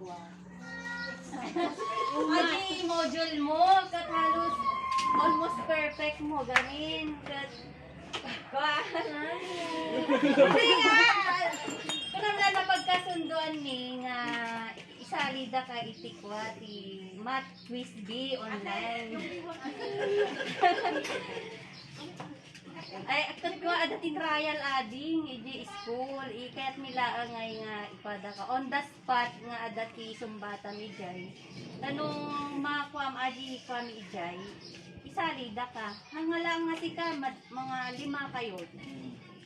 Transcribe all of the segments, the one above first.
itikwa. Adi, module mo, kat halos almost perfect mo, ganin. Kat, kasi nga, kung na napagkasunduan ni nga, isalida ka itikwa, ti Math Quiz B online. Ay, akit ko, adating trial ading, iji school, kaya't nila ngay nga ipada ka. On the spot nga adati sumbata mi jay. Tanong makuam adi kami ijay, isalida ka. Hangala nga si ka, mga 5 kayo.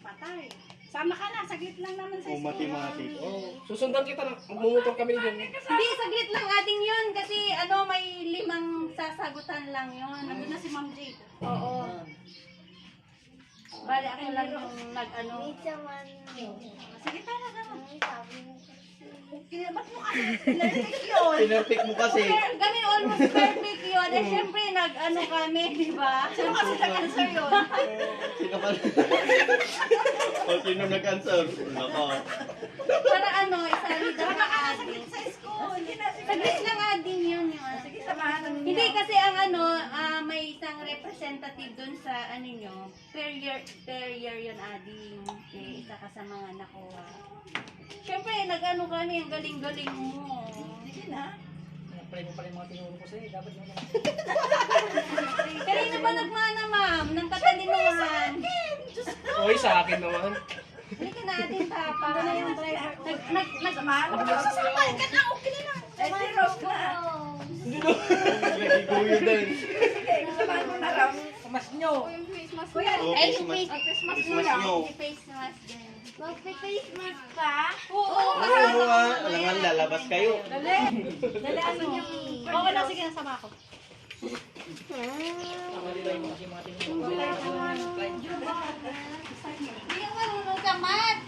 Patay. Sama ka na, saglit lang naman sa school. Mathematic. Oh, susundan kita na. Magmumotor kami dyan. Hindi, saglit lang ading yun kasi may 5 sasagutan lang yun. Nandun na si Ma'am Jade. Oo. Bali, ako lang yung nag-ano. Sige, tara na. Ba't mo Pinarpick mo kasi. Kami almost perfect yun. Eh, syempre, nag-ano kami, di ba? Sino kasi nag-answer yun? Sino ka? O sino nag-answer? Nako. Para isalida Sama ka ka na, ading. saglit sa school. Saglit lang ading yun. Sige, samahan na ninyo. Hindi kasi ang may isang representative dun sa nyo, per year yun ading. Isa ka sa mga nakuha. Syempre, nag-ano kami, ang galing-galing mo. Sige na. Pray mo pala yung mga tinuro ko sa'yo. Dapat mo naman. Kanina ba nagmana, ma'am, ng katalinuhan? Oy, sa akin naman. Hindi ka natin, papa. Ano na yung driver? Samahan Ako na sasakay ka na, okay na. Eh, si Rose na. Nagiguyo din. Sige, samahan mo na lang. Kamas nyo. Kuya, Oh, Christmas. Christmas Christmas nyo. nyo. Face mask din. Magpe-Christmas ka? Oo, Oo nga. Alangan lalabas kayo. Dali. Dali, ano yung... Okay na, sige, nasama ako. Hindi ka marunong ka, Matt.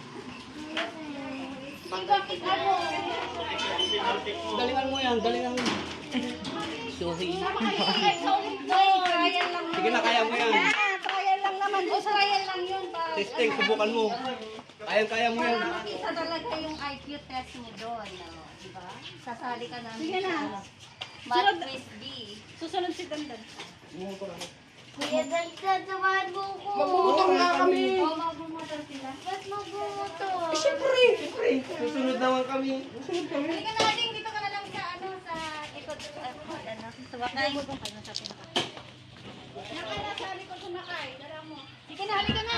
Bakit ano? Galingan mo yan. Galingan mo. Sorry. Trial lang. Sige na, kaya mo yan. Trial lang naman. O, trial lang yun. Testing, subukan mo. Kaya mo yan. Para makita talaga yung IQ test mo doon. Diba? Sasali ka namin. Sige na. Math Quiz B. Susunod si Dandan. Kuya, Dandan, samahan mo ko. Magmumotor nga kami. Oo, magbumotor sila. Ba't magbumotor? Siyempre. Susunod naman kami. Hindi ka na ding, dito ka na lang sa ikot. Sumakay. Sa pinaka. Nakay na sa likod sumakay. Dala mo. Sige na, halika na.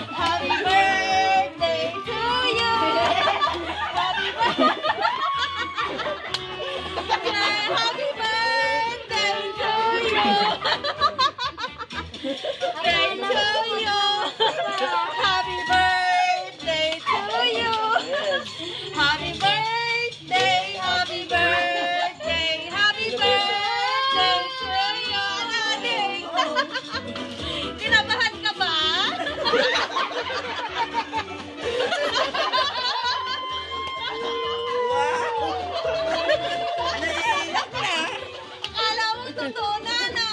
Happy birthday to you! Happy birthday! Happy birthday to you! Birthday to you! Happy birthday to you! Happy birthday! Happy birthday! Happy birthday to you! Aling! Kinabahan ka ba? Akala mo totoo na, no?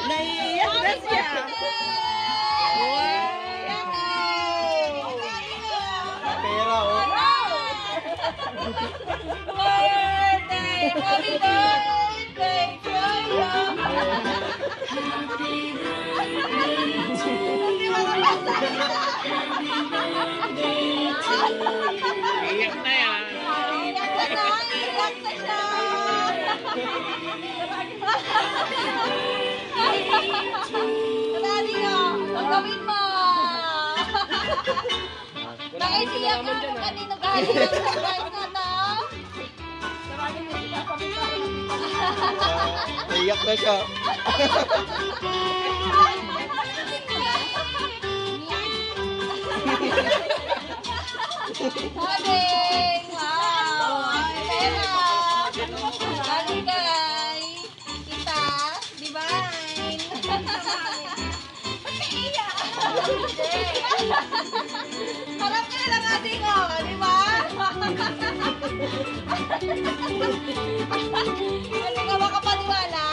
Naiiyak na siya. Pera, oh. Birthday! Happy birthday to you! Iyak na yan. Iyak na na! Iyak na siya! Dali na! Pagawin mo! Nakisiyak ka kung kanino galing ang surprise na to? Naiyak na siya. Galing! Wow! Pera! Galing kay kita, divine! Ba't kaiyak? Harap ka na lang ating di ba? Ano ka makapaniwala?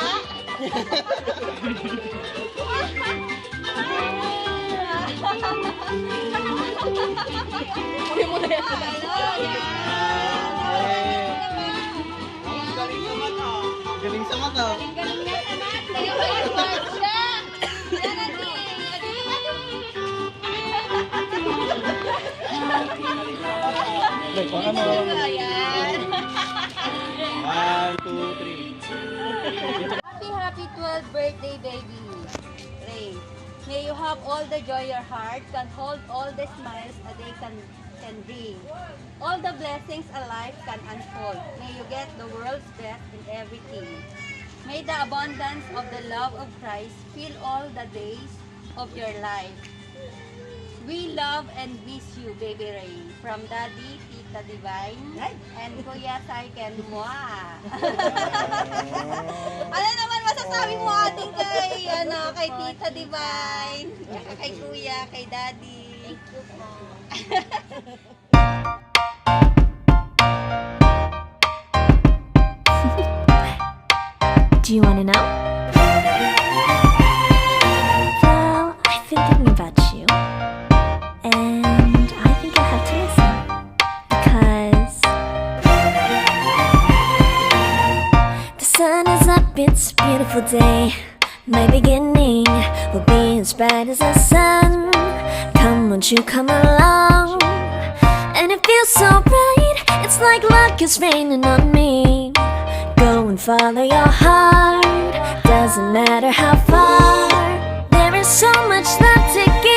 Galing sa mata. Galing sa mata. Galing niya sa mate. Smart siya. Yan, Adi. Ay, baka mo. Ayan. 1, 2, 3. Happy 12th birthday, baby. Ray. May you have all the joy your heart can hold, all the smiles a day can bring. All the blessings a life can unfold. May you get the world's best in everything. May the abundance of the love of Christ fill all the days of your life. We love and miss you, baby Ray. From Daddy, Tita Divine, and Kuya Saiken Moa. Ano naman masasabi mo ating kay Tita Divine, kay Kuya, kay Daddy? Thank you po. Do you want to know? Well, I've been thinking about you, and I think I'll have to listen because the sun is up, it's a beautiful day. My beginning will be as bright as the sun. Come, won't you come along? And it feels so bright, it's like luck is raining on me. Go and follow your heart, doesn't matter how far. There is so much love to give.